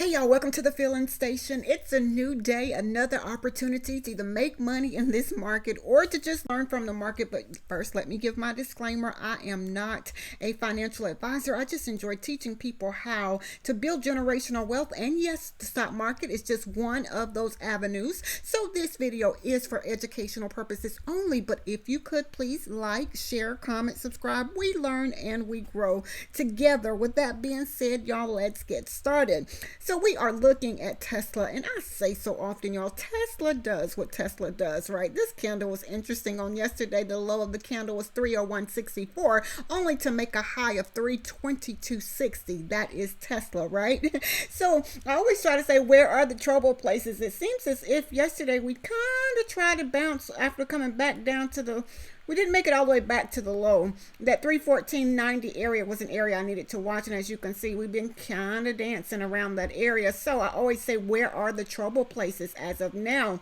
Hey y'all, welcome to the Filling Station. It's a new day, another opportunity to either make money in this market or to just learn from the market. But first, let me give my disclaimer. I am not a financial advisor. I just enjoy teaching people how to build generational wealth. And yes, the stock market is just one of those avenues. So this video is for educational purposes only. But if you could please like, share, comment, subscribe. We learn and we grow together. With that being said, y'all, let's get started. So we are looking at Tesla, and I say so often, y'all, Tesla does what Tesla does, right? This candle was interesting on yesterday. The low of the candle was 301.64, only to make a high of 322.60. That is Tesla, right? So I always try to say, where are the trouble places? It seems as if yesterday we kind of tried to bounce after coming back down to the we didn't make it all the way back to the low. That 314.90 area was an area I needed to watch. And as you can see, we've been kind of dancing around that area. So I always say, where are the trouble places as of now?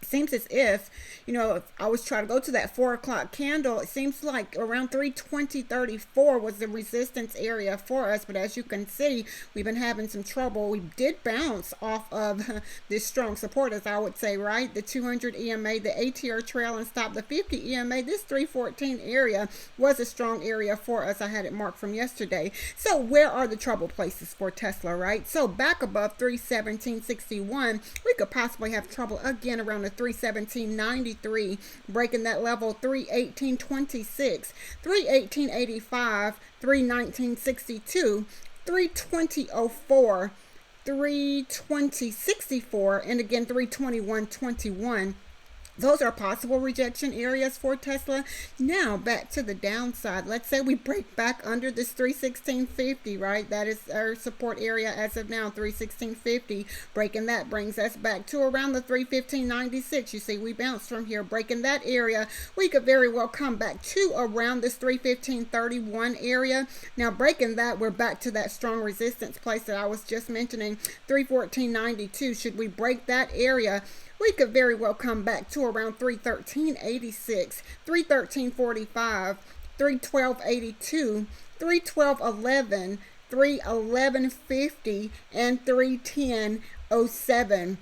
Seems as if, if I was trying to go to that 4 o'clock candle, it seems like around 320.34 was the resistance area for us. But as you can see, we've been having some trouble. We did bounce off of this strong support, as I would say, right? The 200 EMA, the ATR trail and stop, the 50 EMA, this 314 area was a strong area for us. I had it marked from yesterday. So where are the trouble places for Tesla, right? So back above 317.61, we could possibly have trouble again around the 317.93, breaking that level 318.26, 318.85, 319.62, 320.04, 320.64, and again 321.21. Those are possible rejection areas for Tesla. Now back to the downside. Let's say we break back under this 316.50, right? That is our support area as of now, 316.50. Breaking that brings us back to around the 315.96. You see, we bounced from here. Breaking that area, we could very well come back to around this 315.31 area. Now breaking that, we're back to that strong resistance place that I was just mentioning, 314.92. Should we break that area, we could very well come back to around 313.86, 313.45, 312.82, 312.11, 311.50, and 310.07.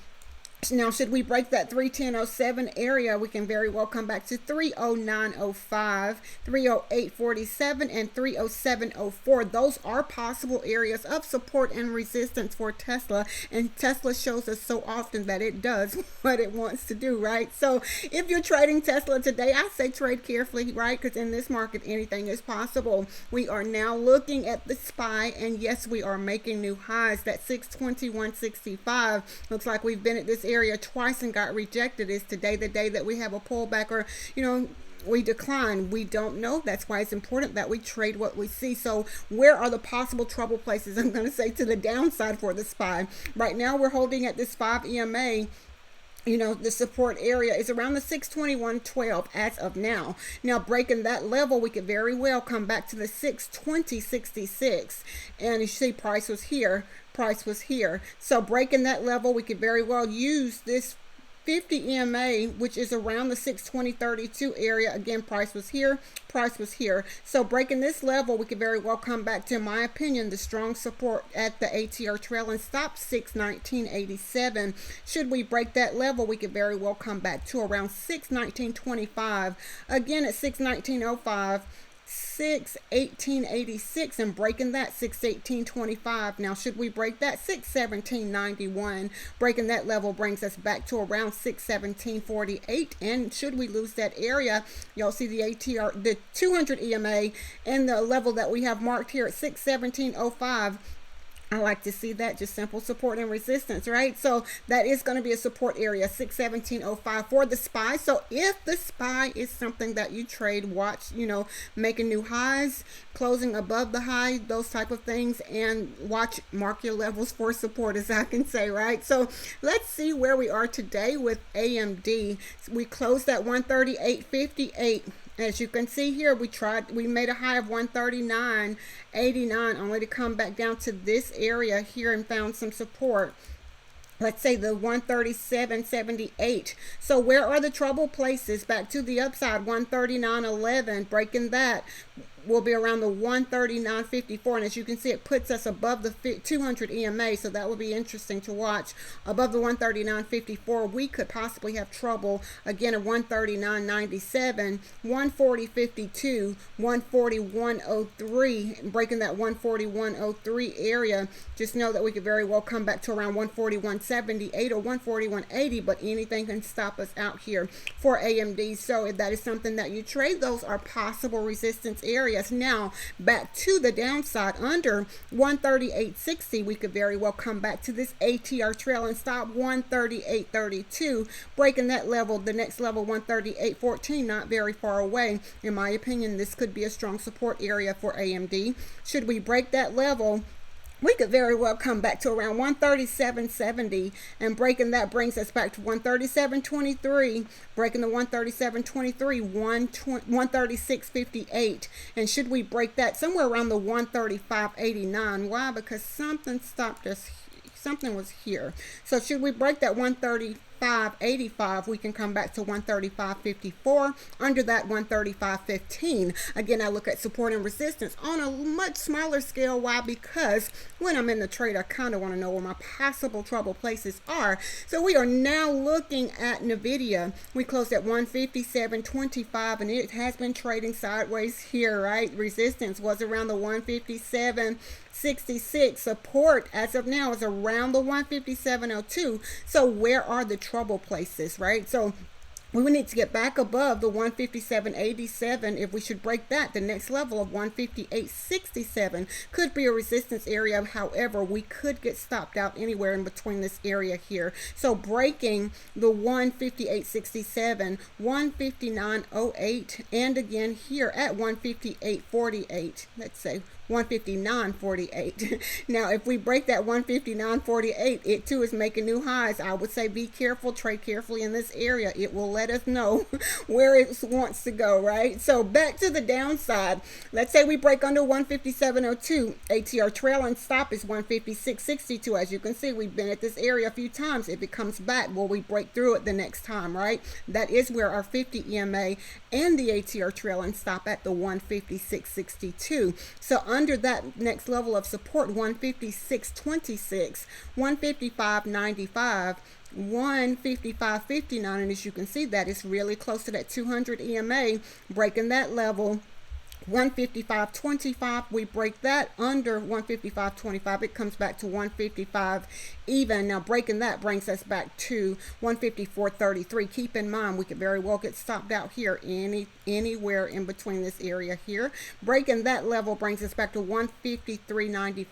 Now, should we break that 310.07 area, we can very well come back to 309.05, 308.47, and 307.04. Those are possible areas of support and resistance for Tesla. And Tesla shows us so often that it does what it wants to do, right? So if you're trading Tesla today, I say trade carefully, right? Because in this market, anything is possible. We are now looking at the SPY, and yes, we are making new highs. That 621.65 looks like we've been at this area twice and got rejected. Is today the day that we have a pullback, or we decline? We don't know. That's why it's important that we trade what we see. So where are the possible trouble places? I'm going to say to the downside for the SPY. Right now we're holding at this 5 EMA. The support area is around the 621.12 as of now. Now breaking that level, we could very well come back to the 620.66. And you see price was here. So breaking that level, we could very well use this 50 EMA, which is around the 620.32 area. Again, price was here. So breaking this level, we could very well come back to, in my opinion, the strong support at the ATR trail and stop 619.87. Should we break that level, we could very well come back to around 619.25. Again at 619.05. 618.86, and breaking that 618.25. Now should we break that 617.91, breaking that level brings us back to around 617.48. and should we lose that area, y'all see the ATR, the 200 EMA, and the level that we have marked here at 617.05. I like to see that, just simple support and resistance, right? So that is going to be a support area, 617.05 for the SPY. So if the SPY is something that you trade, watch, making new highs, closing above the high, those type of things, and watch, mark your levels for support, as I can say, right? So let's see where we are today with AMD. We closed at 138.58. As you can see here, we made a high of 139.89, only to come back down to this area here and found some support. Let's say the 137.78. So where are the trouble places? Back to the upside, 139.11, breaking that. will be around the 139.54, and as you can see, it puts us above the 200 EMA, so that will be interesting to watch. Above the 139.54, we could possibly have trouble again at 139.97, 140.52, 141.03, breaking that 141.03 area. Just know that we could very well come back to around 141.78 or 141.80, but anything can stop us out here for AMD. So if that is something that you trade, those are possible resistance areas. Now back to the downside, under 138.60, we could very well come back to this ATR trail and stop 138.32, breaking that level. The next level, 138.14, not very far away. In my opinion, this could be a strong support area for AMD. Should we break that level, we could very well come back to around 137.70, and breaking that brings us back to 137.23, breaking the 137.23, 136.58, and should we break that somewhere around the 135.89? Why? Because something stopped us. Something was here. So should we break that 135.85, we can come back to 135.54. Under that, 135.15. Again, I look at support and resistance on a much smaller scale. Why? Because when I'm in the trade, I kind of want to know where my possible trouble places are. So we are now looking at NVDA. We closed at 157.25, and it has been trading sideways here, right? Resistance was around the 157.66. Support as of now is around the 157.02. So where are the trouble places, right? So we would need to get back above the 157.87. If we should break that, the next level of 158.67 could be a resistance area. However, we could get stopped out anywhere in between this area here. So breaking the 158.67, 159.08, and again here at 158.48. Let's say 159.48. Now, if we break that 159.48, it too is making new highs. I would say be careful, trade carefully in this area. It will let us know where it wants to go, right? So back to the downside. Let's say we break under 157.02. ATR trail and stop is 156.62. As you can see, we've been at this area a few times. If it comes back, will we break through it the next time, right? That is where our 50 EMA and the ATR trail and stop at the 156.62. So under that next level of support, 156.26, 155.95, 155.59, and as you can see, that is really close to that 200 EMA. Breaking that level, 155.25, we break that under 155.25, it comes back to 155 even. Now breaking that brings us back to 154.33. Keep in mind, we could very well get stopped out here anywhere in between this area here. Breaking that level brings us back to 153.95,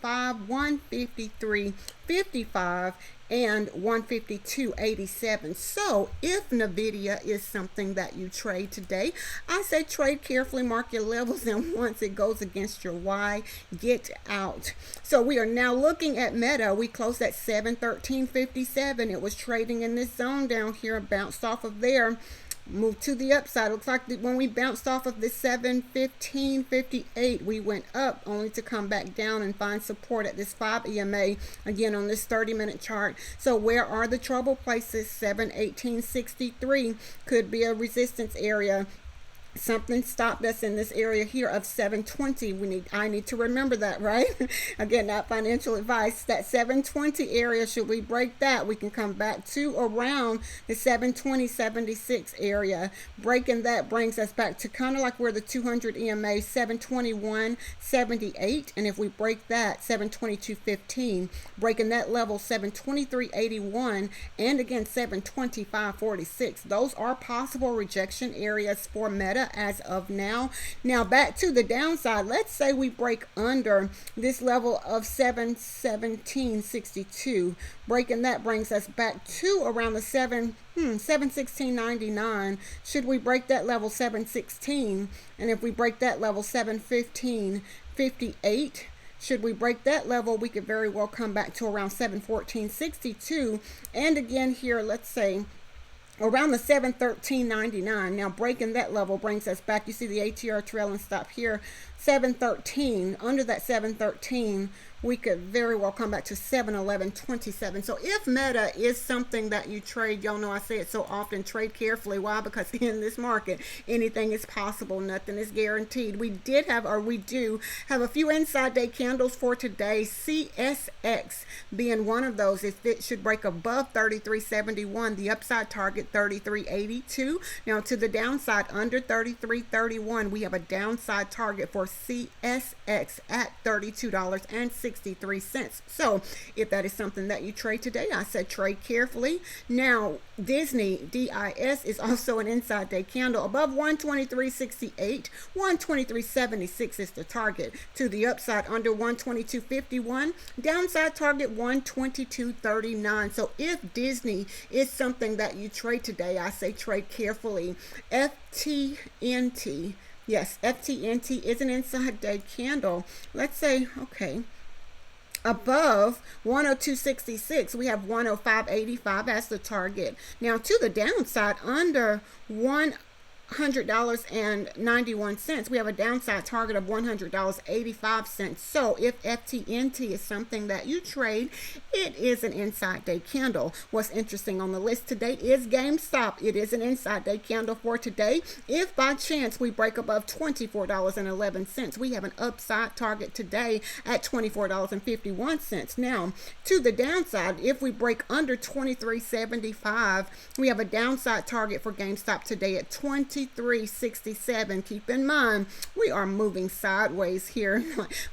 153.55, and 152.87. So if NVIDIA is something that you trade today, I say trade carefully, mark your levels, and once it goes against your why, get out. So we are now looking at Meta. We closed at 713.57. It was trading in this zone down here, bounced off of there, moved to the upside. Looks like when we bounced off of this 715.58, we went up only to come back down and find support at this 5 EMA again on this 30-minute chart. So where are the trouble places? 718.63 could be a resistance area. Something stopped us in this area here of 720. I need to remember that, right? Again, not financial advice. That 720 area, should we break that, we can come back to around the 720.76 area. Breaking that brings us back to kind of like where the 200 EMA, 721.78, and if we break that, 722.15. Breaking that level, 723.81, and again 725.46. Those are possible rejection areas for Meta as of now. Now back to the downside. Let's say we break under this level of 717.62. Breaking that brings us back to around the 716.99. Should we break that level, 716, and if we break that level, 715.58. Should we break that level, we could very well come back to around 714.62, and again here, let's say around the 713.99. Now breaking that level brings us back. You see the ATR trail and stop here, 713. Under that 713, we could very well come back to 7-11-27. So if Meta is something that you trade, y'all know I say it so often, trade carefully. Why? Because in this market, anything is possible. Nothing is guaranteed. We do have a few inside day candles for today. CSX being one of those. If it should break above 33.71, the upside target 33.82. Now to the downside under 33.31, we have a downside target for CSX at $32.63. So if that is something that you trade today, I said trade carefully. Now Disney, DIS, is also an inside day candle above 123.68. 123.76 is the target. To the upside under 122.51. Downside target 122.39. So if Disney is something that you trade today, I say trade carefully. FTNT. Yes, FTNT is an inside day candle. Let's say, okay, above 102.66, we have 105.85 as the target. Now to the downside under $100.91, we have a downside target of $100.85. So if FTNT is something that you trade, it is an inside day candle. What's interesting on the list today is GameStop. It is an inside day candle for today. If by chance we break above $24.11, we have an upside target today at $24.51. Now to the downside, if we break under 23.75, we have a downside target for GameStop today at 23.67. Keep in mind, we are moving sideways here,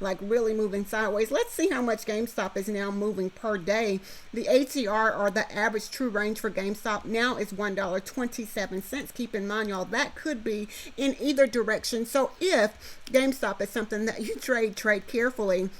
like really moving sideways. Let's see how much GameStop is now moving per day. The ATR, or the average true range for GameStop, now is $1.27. Keep in mind, y'all, that could be in either direction. So if GameStop is something that you trade carefully.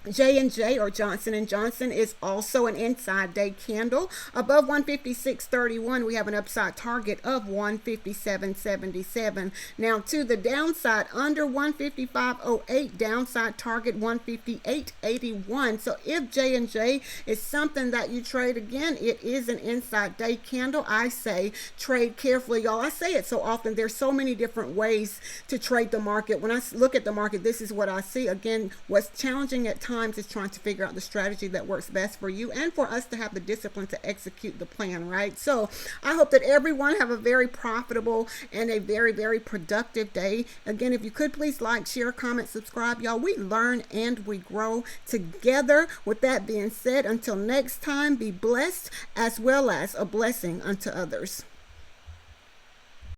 J&J, or Johnson & Johnson, is also an inside day candle. Above 156.31, we have an upside target of 157.77. Now to the downside under 155.08, downside target 158.81. So if J&J is something that you trade, again, it is an inside day candle. I say trade carefully, y'all. I say it so often. There's so many different ways to trade the market. When I look at the market, this is what I see. Again, what's challenging at times is trying to figure out the strategy that works best for you, and for us to have the discipline to execute the plan, right? So I hope that everyone have a very profitable and a very, very productive day. Again, if you could please like, share, comment, subscribe, y'all. We learn and we grow together. With that being said, until next time, be blessed as well as a blessing unto others.